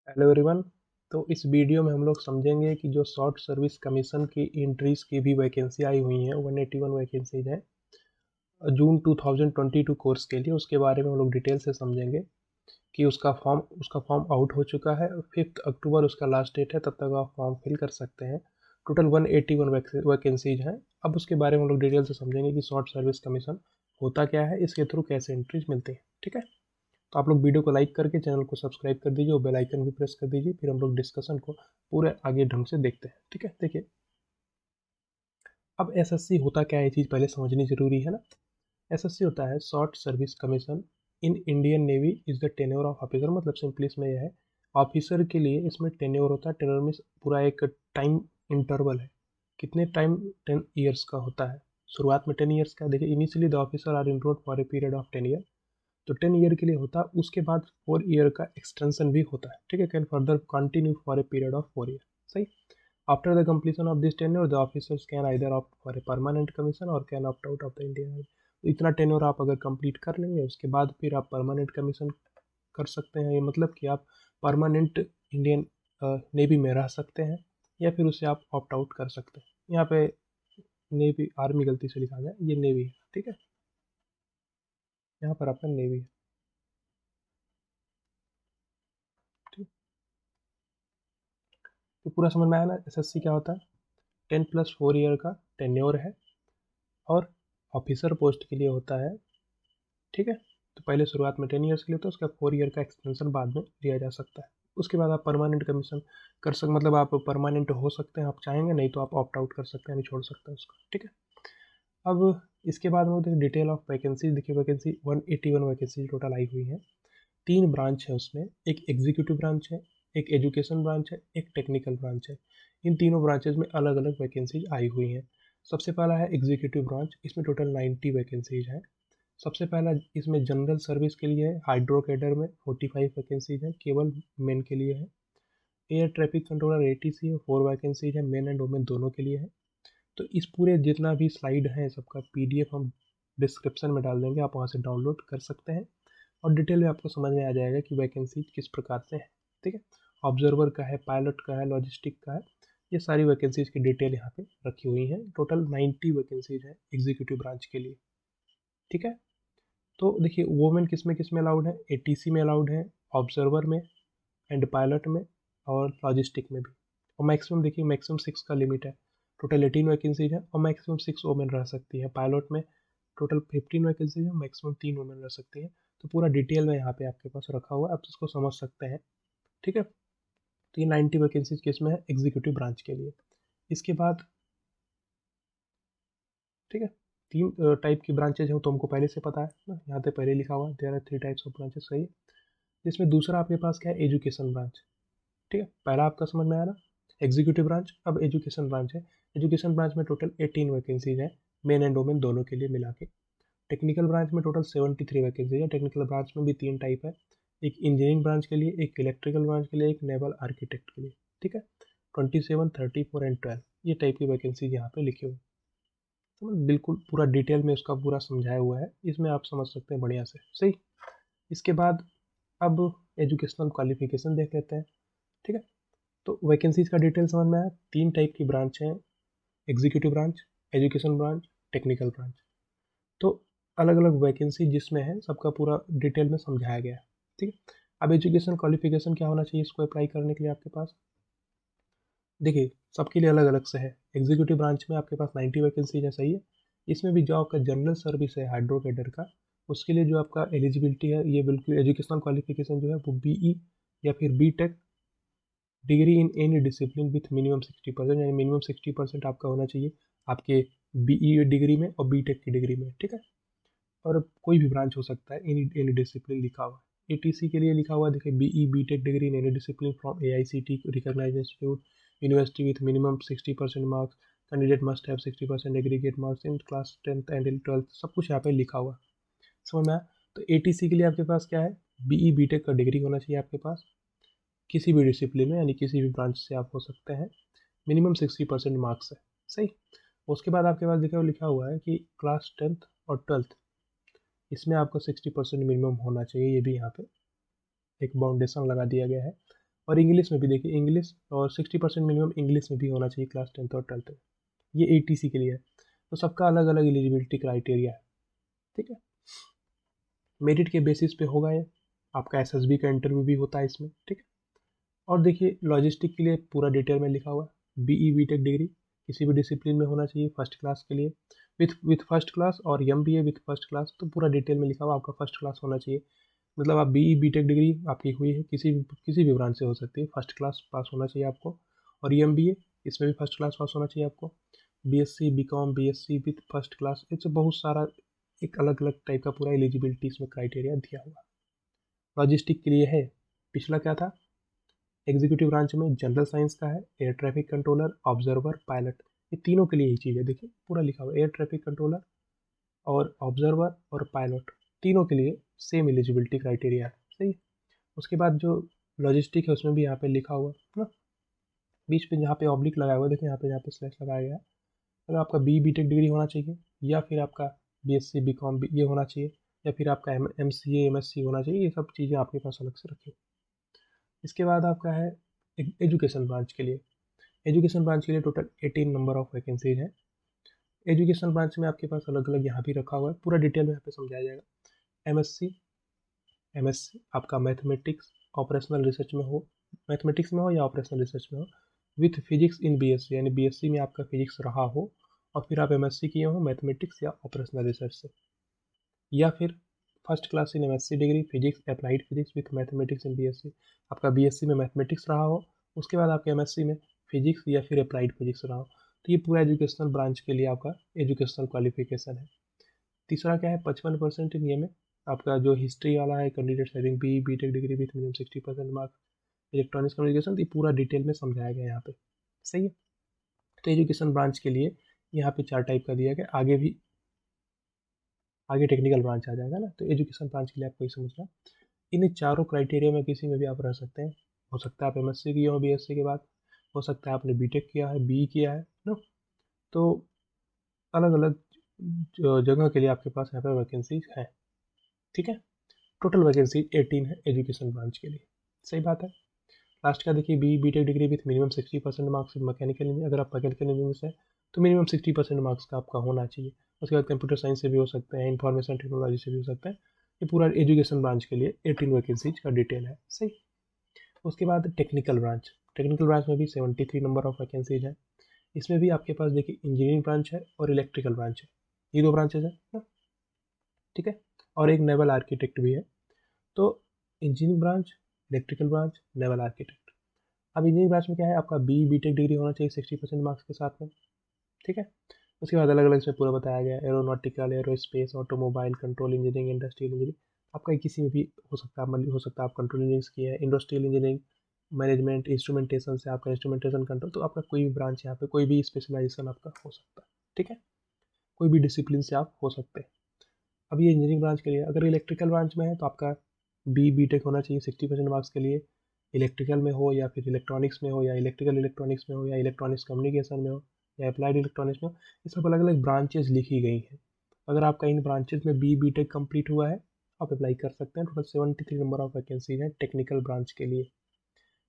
Hello everyone. तो इस video में हम लोग समझेंगे कि जो शॉर्ट सर्विस कमीशन की एंट्रीज की भी वैकेंसी आई हुई हैं 181 वैकेंसीज हैं जून 2022 कोर्स के लिए। उसके बारे में हम लोग डिटेल से समझेंगे कि उसका फॉर्म आउट हो चुका है। 5 अक्टूबर उसका लास्ट डेट है, तब तक आप फॉर्म फिल कर सकते हैं। टोटल 181 वैकेंसीज हैं। अब उसके बारे में हम लोग डिटेल से समझेंगे कि शॉर्ट सर्विस कमीशन होता क्या है, इसके थ्रू कैसे एंट्रीज मिलती है। ठीक है, तो आप लोग वीडियो को लाइक करके चैनल को सब्सक्राइब कर दीजिए और बेल आइकन भी प्रेस कर दीजिए। फिर हम लोग डिस्कशन को पूरे आगे ढंग से देखते हैं। ठीक है, देखिए अब एसएससी होता क्या है, ये चीज़ पहले समझनी जरूरी है ना। एसएससी होता है short service commission in Indian navy is the tenure of officer. मतलब सिंपली इसमें यह है, ऑफिसर के लिए इसमें टेन्योर होता है। टेन्योर में पूरा एक टाइम इंटरवल है, कितने टाइम, 10 ईयर्स का होता है। शुरुआत में 10 ईयर्स का, देखिए initially the officer are enrolled for a period of 10 year, तो 10 ईयर के लिए होता है। उसके बाद 4 ईयर का एक्सटेंशन भी होता है। ठीक है, can further continue for a period of 4 year. सही। After the completion of this tenure the officers can either opt for a permanent commission or can opt out of the Indian Army। तो इतना tenure आप अगर complete कर लेंगे उसके बाद फिर आप परमानेंट कमीशन कर सकते हैं। ये मतलब कि आप परमानेंट इंडियन नेवी में रह सकते हैं, या फिर उसे आप ऑप्ट आउट कर सकते हैं। यहाँ पे नेवी आर्मी गलती से लिखा गया, ये नेवी है। ठीक है, यहाँ पर आपका नेवी है। ठीक, तो पूरा समझ में आया ना एसएससी क्या होता है। 10+4 ईयर का टेन्योर है और ऑफिसर पोस्ट के लिए होता है। ठीक है, तो पहले शुरुआत में 10 ईयर्स के लिए होता है, उसका 4 ईयर का एक्सटेंशन बाद में लिया जा सकता है। उसके बाद आप परमानेंट कमीशन कर सक मतलब आप परमानेंट हो सकते हैं, आप चाहेंगे, नहीं तो आप ऑप्ट आउट कर सकते हैं, नहीं छोड़ सकते हैं उसको। ठीक है, अब इसके बाद में देखिए डिटेल ऑफ वैकेंसी। देखिए वैकेंसी 181 वैकेंसी टोटल आई हुई है। 3 ब्रांच है उसमें, एक एग्जीक्यूटिव ब्रांच है, एक एजुकेशन ब्रांच है, एक टेक्निकल ब्रांच है। इन तीनों ब्रांचेज में अलग अलग वैकेंसीज आई हुई हैं। सबसे पहला है एग्जीक्यूटिव ब्रांच, इसमें टोटल 90 वैकेंसीज हैं। सबसे पहला इसमें जनरल सर्विस के लिए है, हाइड्रो कैडर में 45 वैकेंसीज है, केवल मेन के लिए है। एयर ट्रैफिक कंट्रोलर एटीसी है, 4 वैकेंसीज है, मेन एंड वुमेन दोनों के लिए है। तो इस पूरे जितना भी स्लाइड है सबका पीडीएफ हम डिस्क्रिप्शन में डाल देंगे, आप वहाँ से डाउनलोड कर सकते हैं और डिटेल में आपको समझ में आ जाएगा कि वैकेंसी किस प्रकार से है। ठीक है, ऑब्जर्वर का है, पायलट का है, लॉजिस्टिक का है, ये सारी वैकेंसीज की डिटेल यहाँ पे रखी हुई है। टोटल 90 वैकेंसीज है एग्जीक्यूटिव ब्रांच के लिए। ठीक है, तो देखिए वोमेन किस में अलाउड है, एटीसी में अलाउड है, ऑब्जर्वर में एंड पायलट में और लॉजिस्टिक में भी। और मैक्सिमम देखिए मैक्सिमम 6 का लिमिट है। टोटल 18 वैकेंसीज है और मैक्सिमम 6 वोमेन रह सकती है। पायलट में टोटल 15 वैकेंसीज है, मैक्सिमम 3 वोमेन रह सकती है। तो पूरा डिटेल में यहाँ पे आपके पास रखा हुआ है, आप इसको समझ सकते हैं। ठीक है, तो ये 90 वैकेंसीज किस में है, एग्जीक्यूटिव ब्रांच के लिए। इसके बाद ठीक है, 3 टाइप की ब्रांचेज हैं, तो हमको पहले से पता है ना, यहाँ पे पहले लिखा हुआ है there are 3 types of branches. सही है, जिसमें दूसरा आपके पास क्या है, एजुकेशन ब्रांच। ठीक है, पहला आपका समझ में आया ना, एग्जीक्यूटिव ब्रांच। अब एजुकेशन ब्रांच है, एजुकेशन ब्रांच में टोटल 18 वैकेंसीज हैं, मेन एंड वोमेन दोनों के लिए मिला के। टेक्निकल ब्रांच में टोटल 73 वैकेंसी है। टेक्निकल ब्रांच में भी 3 टाइप है, एक इंजीनियरिंग ब्रांच के लिए, एक इलेक्ट्रिकल ब्रांच के लिए, एक नेवल आर्किटेक्ट के लिए। ठीक है, 27, 34 एंड 12 ये टाइप की वैकेंसीज यहाँ पे लिखी हुई। तो बिल्कुल पूरा डिटेल में उसका पूरा समझाया हुआ है, इसमें आप समझ सकते हैं बढ़िया से। सही, इसके बाद अब एजुकेशनल क्वालिफिकेशन देख लेते हैं। ठीक है, तो वैकेंसीज का डिटेल समझ में आया। 3 टाइप की ब्रांच है, executive branch, education branch, technical branch. तो अलग अलग वैकेंसी जिसमें है सबका पूरा डिटेल में समझाया गया है। ठीक है, अब एजुकेशन क्वालिफिकेशन क्या होना चाहिए इसको अप्लाई करने के लिए आपके पास। देखिए सबके लिए अलग अलग से है। एग्जीक्यूटिव ब्रांच में आपके पास 90 वैकेंसी है। सही है, इसमें भी जो आपका जनरल सर्विस है हाइड्रो कैडर का, उसके लिए जो आपका एलिजिबिलिटी है, ये बिल्कुल एजुकेशनल क्वालिफिकेशन जो है वो बीई या फिर B tech degree in any discipline with minimum 60%, यानी मिनिमम 60% आपका होना चाहिए आपके बीई डिग्री में और बी टेक की डिग्री में। ठीक है, और कोई भी ब्रांच हो सकता है, एनी एनी डिसिप्लिन लिखा हुआ है। एटीसी के लिए लिखा हुआ है, देखिए BE B tech degree in any discipline from AICT recognised institute university with minimum 60% marks, candidate must have 60% aggregate marks in class 10th and 12th, सब कुछ यहाँ पे लिखा हुआ है। समझ में आया। तो एटीसी के लिए आपके पास क्या है, बीई बी टेक का डिग्री होना चाहिए आपके पास, किसी भी डिसिप्लिन में, यानी किसी भी ब्रांच से आप हो सकते हैं, मिनिमम 60% मार्क्स है। सही, उसके बाद आपके पास देखो लिखा हुआ है कि क्लास 10th और 12th इसमें आपको 60% मिनिमम होना चाहिए, ये भी यहाँ पे एक बाउंडेशन लगा दिया गया है। और इंग्लिश में भी देखिए, इंग्लिश और 60% मिनिमम इंग्लिश में भी होना चाहिए क्लास 10th और 12th में। ये ATC के लिए है। तो सबका अलग अलग एलिजिबिलिटी क्राइटेरिया है, ठीक है। मेरिट के बेसिस पे होगा ये, आपका SSB का इंटरव्यू भी होता है इसमें, ठीक है। और देखिए लॉजिस्टिक के लिए पूरा डिटेल में लिखा हुआ है, BE BTech डिग्री किसी भी डिसिप्लिन में होना चाहिए फर्स्ट क्लास के लिए, विथ फर्स्ट क्लास, और MBA विथ फर्स्ट क्लास, तो पूरा डिटेल में लिखा हुआ आपका फर्स्ट क्लास होना चाहिए। मतलब आप BE BTech डिग्री आपकी हुई है किसी भी ब्रांच से हो सकती है, फर्स्ट क्लास पास होना चाहिए आपको। और MBA, इसमें भी फर्स्ट क्लास पास होना चाहिए आपको। BSc BCom BSc with first class, इससे बहुत सारा एक अलग अलग टाइप का पूरा एलिजिबिलिटी इसमें क्राइटेरिया दिया हुआ। लॉजिस्टिक के लिए है, पिछला क्या था, एग्जीक्यूटिव ब्रांच में जनरल साइंस का है, air traffic controller, observer, pilot, ये तीनों के लिए यही चीज़ है। देखिए पूरा लिखा हुआ, एयर ट्रैफिक कंट्रोलर और ऑब्जर्वर और पायलट, तीनों के लिए सेम एलिजिबिलिटी क्राइटेरिया है, सही। उसके बाद जो लॉजिस्टिक है उसमें भी यहाँ पे लिखा हुआ है ना, बीच पे जहाँ पे ऑब्लिक लगाया हुआ है, देखिए यहाँ पे स्लैश लगाया गया है। अगर आपका BE BTech डिग्री होना चाहिए, या फिर आपका BSc BCom ये होना चाहिए, या फिर आपका MCA MSc होना चाहिए, ये सब चीज़ें आपके पास अलग से रखिए। इसके बाद आपका है एजुकेशन ब्रांच के लिए। एजुकेशन ब्रांच के लिए टोटल 18 नंबर ऑफ वैकेंसीज हैं। एजुकेशन ब्रांच में आपके पास अलग अलग यहाँ भी रखा हुआ है, पूरा डिटेल में यहाँ पे समझाया जाएगा। MSc आपका मैथमेटिक्स ऑपरेशनल रिसर्च में हो, मैथमेटिक्स में हो या ऑपरेशनल रिसर्च में हो, विथ फिजिक्स इन BSc, यानी BSc में आपका फिजिक्स रहा हो और फिर आप MSc किए हो मैथमेटिक्स या ऑपरेशनल रिसर्च से। या फिर first class in MSc degree physics applied physics with mathematics in BSc, आपका BSc में मैथमेटिक्स रहा हो, उसके बाद आपके MSc में फिजिक्स या फिर अप्लाइड फिजिक्स रहा हो। तो ये पूरा एजुकेशनल ब्रांच के लिए आपका एजुकेशनल क्वालिफिकेशन है। तीसरा क्या है, 55% इन ये में आपका जो हिस्ट्री वाला है, candidates having BE BTech degree with minimum 60% marks, electronics communication, तो ये पूरा डिटेल में समझाया गया यहाँ पे, सही है। तो एजुकेशन ब्रांच के लिए यहाँ पे 4 टाइप का दिया गया, आगे टेक्निकल ब्रांच आ जाएगा ना। तो एजुकेशन ब्रांच के लिए आपको ये समझना, इन चारों क्राइटेरिया में किसी में भी आप रह सकते हैं। हो सकता है आप MSc किए हो BSc के बाद, हो सकता है आपने BTech किया है, BE किया है ना। तो अलग अलग जगह के लिए आपके पास यहाँ पे वैकेंसीज है, ठीक है। टोटल वैकेंसी 18 है एजुकेशन ब्रांच के लिए, सही बात है। लास्ट का देखिए, BE BTech degree with minimum 60% marks in mechanical engineering, अगर आप मैकेनिकल इंजीनियरिंग से हैं तो मिनिमम 60% मार्क्स का आपका होना चाहिए। उसके बाद कंप्यूटर साइंस से भी हो सकते हैं, इंफॉर्मेशन टेक्नोलॉजी से भी हो सकता है। ये पूरा एजुकेशन ब्रांच के लिए 18 वैकेंसीज का डिटेल है, सही। उसके बाद टेक्निकल ब्रांच में भी 73 नंबर ऑफ वैकेंसीज है। इसमें भी आपके पास देखिए इंजीनियरिंग ब्रांच है और इलेक्ट्रिकल ब्रांच है, ये 2 ब्रांचेज है ना, ठीक है। और एक नेवल आर्किटेक्ट भी है। तो engineering branch, electrical branch, naval architect. अब इंजीनियरिंग ब्रांच में क्या है, आपका BE BTech डिग्री होना चाहिए 60% मार्क्स के साथ में, ठीक है। उसके बाद अलग अलग इसमें पूरा बताया गया, aeronautical, aerospace, automobile, control engineering, industrial engineering, आपका किसी में भी हो सकता है, हो सकता है आप कंट्रोल इंजीनियरिंग किए हैं, इंडस्ट्रियल इंजीनियरिंग, मैनेजमेंट, इंस्ट्रूमेंटेशन से आपका इंस्ट्रूमेंटेशन कंट्रोल, तो आपका कोई भी ब्रांच यहाँ पे, कोई भी स्पेशलाइजेशन आपका हो सकता है, ठीक है। कोई भी डिसिप्लिन से आप हो सकते हैं। अब ये इंजीनियरिंग ब्रांच के लिए, अगर इलेक्ट्रिकल ब्रांच में है तो आपका BE BTech होना चाहिए 60% मार्क्स के लिए, इलेक्ट्रिकल में हो या फिर इलेक्ट्रॉनिक्स में हो, या इलेक्ट्रॉनिक्स में हो, या इलेक्ट्रॉनिक्स कम्युनिकेशन में हो, या अप्लाइड इलेक्ट्रॉनिक्स में हो, ये सब अलग अलग ब्रांचेज लिखी गई हैं। अगर आपका इन ब्रांचेज में BE BTech कंप्लीट हुआ है, आप अप्लाई कर सकते हैं। टोटल 73 नंबर ऑफ वैकेंसीज हैं टेक्निकल ब्रांच के लिए।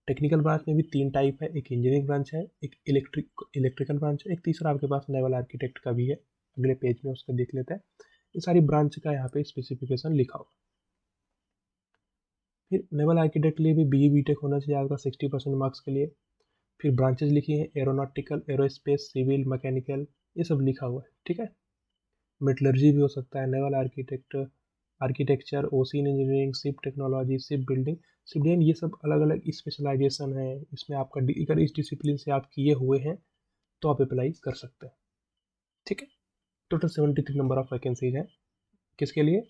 टेक्निकल ब्रांच में भी 3 टाइप है, एक इंजीनियरिंग ब्रांच है, एक इलेक्ट्रिकल ब्रांच है, एक तीसरा आपके पास नेवल आर्किटेक्ट का भी है। अगले पेज में उसका देख लेते हैं। ये सारी ब्रांच का यहाँ पे स्पेसिफिकेशन लिखा हुआ। फिर नेवल आर्किटेक्ट के लिए भी BE BTech होना चाहिए आपका 60% मार्क्स के लिए। फिर ब्रांचेज लिखी हैं, एरोनॉटिकल, एरोस्पेस, सिविल, मैकेनिकल, ये सब लिखा हुआ है, ठीक है। मेटलर्जी भी हो सकता है, naval architect, architecture, ocean engineering, ship technology, ship building, civilian, ये सब अलग अलग स्पेशलाइजेशन है। इसमें आपका अगर इस डिसिप्लिन से आप किए हुए हैं तो आप अप्लाई कर सकते हैं, ठीक है। टोटल 73 नंबर ऑफ वैकेंसीज हैं, किसके लिए,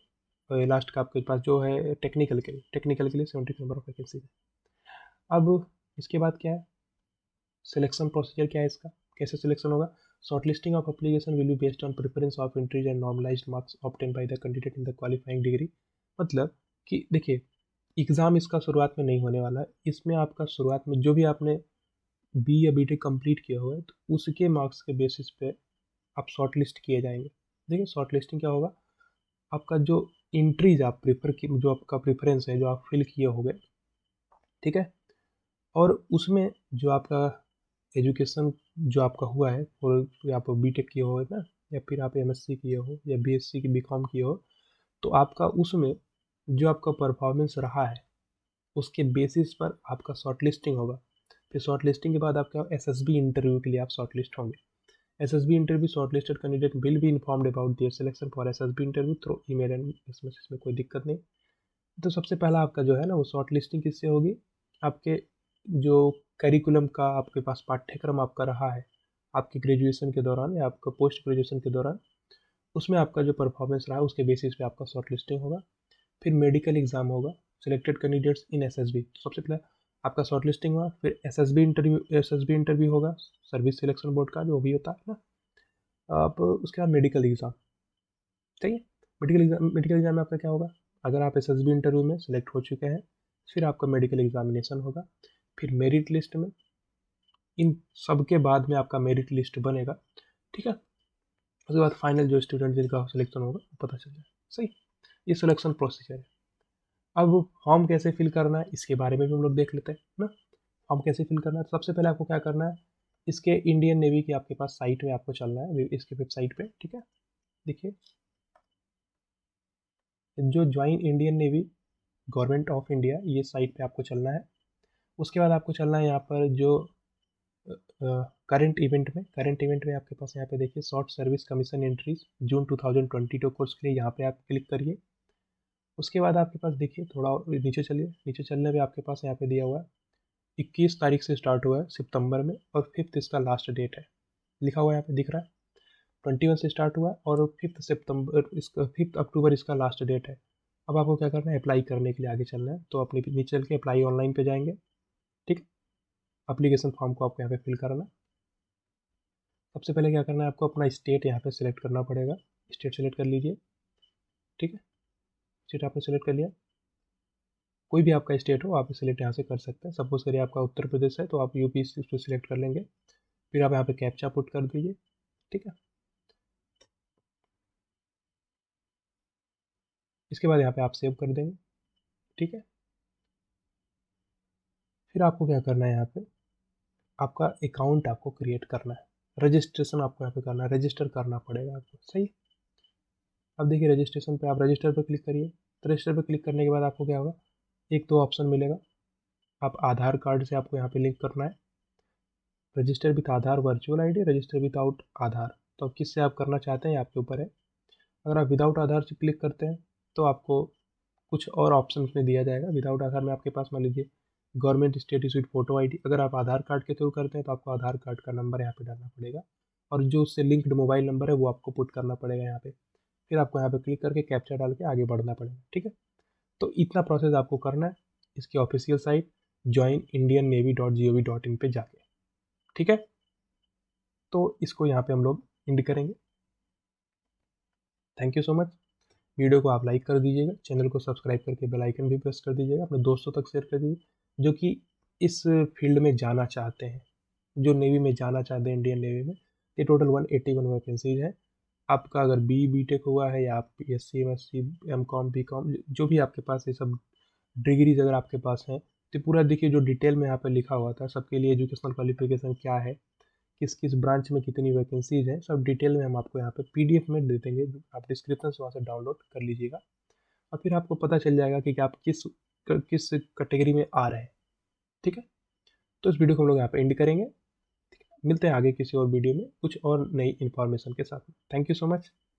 लास्ट का आपके पास जो है टेक्निकल के लिए 73 नंबर ऑफ वैकेंसीज है। अब इसके बाद क्या है, सिलेक्शन प्रोसीजर क्या है इसका, कैसे सिलेक्शन होगा। Shortlisting of application will be based on preference of entries and normalised marks obtain by the candidate in the qualifying degree. मतलब कि देखिए, एग्ज़ाम इसका शुरुआत में नहीं होने वाला है। इसमें आपका शुरुआत में जो भी आपने BE या BTech कंप्लीट किया हुआ है, तो उसके मार्क्स के बेसिस पे आप शॉर्ट लिस्ट किए जाएंगे। देखिए शॉर्ट लिस्टिंग क्या होगा, आपका जो एंट्रीज आप प्रेफर की, जो आपका प्रेफरेंस है, जो आप फिल किए होंगे, ठीक है, और उसमें जो आपका एजुकेशन जो आपका हुआ है, और आप बीटेक किए हो ना, या फिर आप एमएससी किए हो या बीएससी की बीकॉम किए हो, तो आपका उसमें जो आपका परफॉर्मेंस रहा है उसके बेसिस पर आपका शॉर्ट लिस्टिंग होगा। फिर शॉर्ट लिस्टिंग के बाद आपका एसएसबी इंटरव्यू के लिए आप शॉर्ट लिस्ट होंगे। SSB interview shortlisted candidate will be informed about their selection for SSB interview through email and SMS. इसमें कोई दिक्कत नहीं। तो सबसे पहला आपका जो है ना वो शॉर्ट लिस्टिंग किससे होगी, आपके जो करिकुलम का आपके पास पाठ्यक्रम आपका रहा है आपके ग्रेजुएशन के दौरान या आपका पोस्ट ग्रेजुएशन के दौरान, उसमें आपका जो परफॉर्मेंस रहा है उसके बेसिस पे आपका शॉर्ट लिस्टिंग होगा। फिर मेडिकल एग्जाम होगा, सिलेक्टेड कैंडिडेट्स इन एसएसबी। तो सबसे पहले आपका शॉर्ट लिस्टिंग हुआ, फिर एसएसबी इंटरव्यू होगा, सर्विस सिलेक्शन बोर्ड का जो भी होता है ना। आप उसके बाद मेडिकल एग्ज़ाम, सही है। मेडिकल एग्ज़ाम में आपका क्या होगा, अगर आप एसएसबी इंटरव्यू में सिलेक्ट हो चुके हैं फिर आपका मेडिकल एग्जामिनेशन होगा। फिर मेरिट लिस्ट में, इन सब के बाद में आपका मेरिट लिस्ट बनेगा, ठीक है। उसके बाद फाइनल जो स्टूडेंट जिनका सिलेक्शन होगा वो पता चल जाएगा, सही। ये सिलेक्शन प्रोसीजर है। अब फॉर्म कैसे फिल करना है इसके बारे में भी हम लोग देख लेते हैं ना। फॉर्म कैसे फिल करना है, तो सबसे पहले आपको क्या करना है, इसके इंडियन नेवी की आपके पास साइट में आपको चलना है, इसके वेबसाइट पे, ठीक है। देखिए, जो join Indian navy government of India, ये साइट पे आपको चलना है। उसके बाद आपको चलना है यहाँ पर जो करंट इवेंट में आपके पास यहाँ पे देखिए शॉर्ट सर्विस कमीशन एंट्रीज जून 2022 कोर्स के लिए, यहाँ पे आप क्लिक करिए। उसके बाद आपके पास देखिए थोड़ा और नीचे चलिए, नीचे चलने पे आपके पास यहाँ पे दिया हुआ है 21 तारीख से स्टार्ट हुआ है सितंबर में, और 5 इसका लास्ट डेट है, लिखा हुआ है यहाँ पे दिख रहा है। 21 से स्टार्ट हुआ और 5 अक्टूबर इसका लास्ट डेट है। अब आपको क्या करना है, अप्लाई करने के लिए आगे चलना है। तो अपने नीचे चल के अप्लाई ऑनलाइन पे जाएंगे, ठीक। एप्लीकेशन फॉर्म को आपको यहाँ पे फिल करना है। सबसे पहले क्या करना है, आपको अपना स्टेट यहाँ पे सिलेक्ट करना पड़ेगा। स्टेट सेलेक्ट कर लीजिए, ठीक है। स्टेट आपने सेलेक्ट कर लिया, कोई भी आपका स्टेट हो आप सिलेक्ट यहाँ से कर सकते हैं। सपोज करिए आपका उत्तर प्रदेश है तो आप यूपी से सिलेक्ट कर लेंगे। फिर आप यहाँ पे कैप्चा पुट कर दीजिए, ठीक है। इसके बाद यहाँ पे आप सेव कर देंगे, ठीक है। फिर आपको क्या करना है, यहाँ पे आपका अकाउंट आपको क्रिएट करना है, रजिस्ट्रेशन आपको यहाँ पे करना है, रजिस्टर करना पड़ेगा आपको, सही। अब देखिए रजिस्ट्रेशन पे आप रजिस्टर पे क्लिक करिए। तो रजिस्टर पे क्लिक करने के बाद आपको क्या होगा, एक दो ऑप्शन मिलेगा। आप आधार कार्ड से आपको यहाँ पे लिंक करना है, register with Aadhaar virtual ID, register without Aadhaar. तो अब किससे आप करना चाहते हैं आपके ऊपर है। अगर आप विदाउट आधार से क्लिक करते हैं तो आपको कुछ और ऑप्शन में दिया जाएगा। विदाउट आधार में आपके पास मान लीजिए government status with photo ID. अगर आप आधार कार्ड के थ्रू करते हैं तो आपको आधार कार्ड का नंबर यहाँ पे डालना पड़ेगा, और जो उससे लिंक्ड मोबाइल नंबर है वो आपको पुट करना पड़ेगा यहाँ पे। फिर आपको यहाँ पे क्लिक करके कैप्चा डाल के आगे बढ़ना पड़ेगा, ठीक है। तो इतना प्रोसेस आपको करना है इसकी ऑफिशियल साइट joinindiannavy.gov.in पे जाके, ठीक है। तो इसको यहाँ पे हम लोग एंड करेंगे। Thank you so much. Video को आप लाइक कर दीजिएगा, चैनल को सब्सक्राइब करके बेल आइकन भी प्रेस कर दीजिएगा, अपने दोस्तों तक शेयर कर दीजिए जो कि इस फील्ड में जाना चाहते हैं, जो नेवी में जाना चाहते हैं, इंडियन नेवी में। ये टोटल 181 वैकेंसीज है। आपका अगर बी टेक हुआ है या आप BSc MSc M.Com B.Com जो भी आपके पास ये सब डिग्रीज अगर आपके पास हैं, तो पूरा देखिए जो डिटेल में यहाँ पे लिखा हुआ था सबके लिए एजुकेशनल क्वालिफिकेशन क्या है, किस किस ब्रांच में कितनी वैकेंसीज हैं, सब डिटेल में हम आपको यहाँ पे PDF में दे देंगे। आप डिस्क्रिप्शन से वहाँ से डाउनलोड कर लीजिएगा, और फिर आपको पता चल जाएगा कि आप किस कैटेगरी में आ रहे हैं, ठीक है। तो इस वीडियो को हम लोग यहाँ पे एंड करेंगे। मिलते हैं आगे किसी और वीडियो में कुछ और नई इन्फॉर्मेशन के साथ। Thank you so much.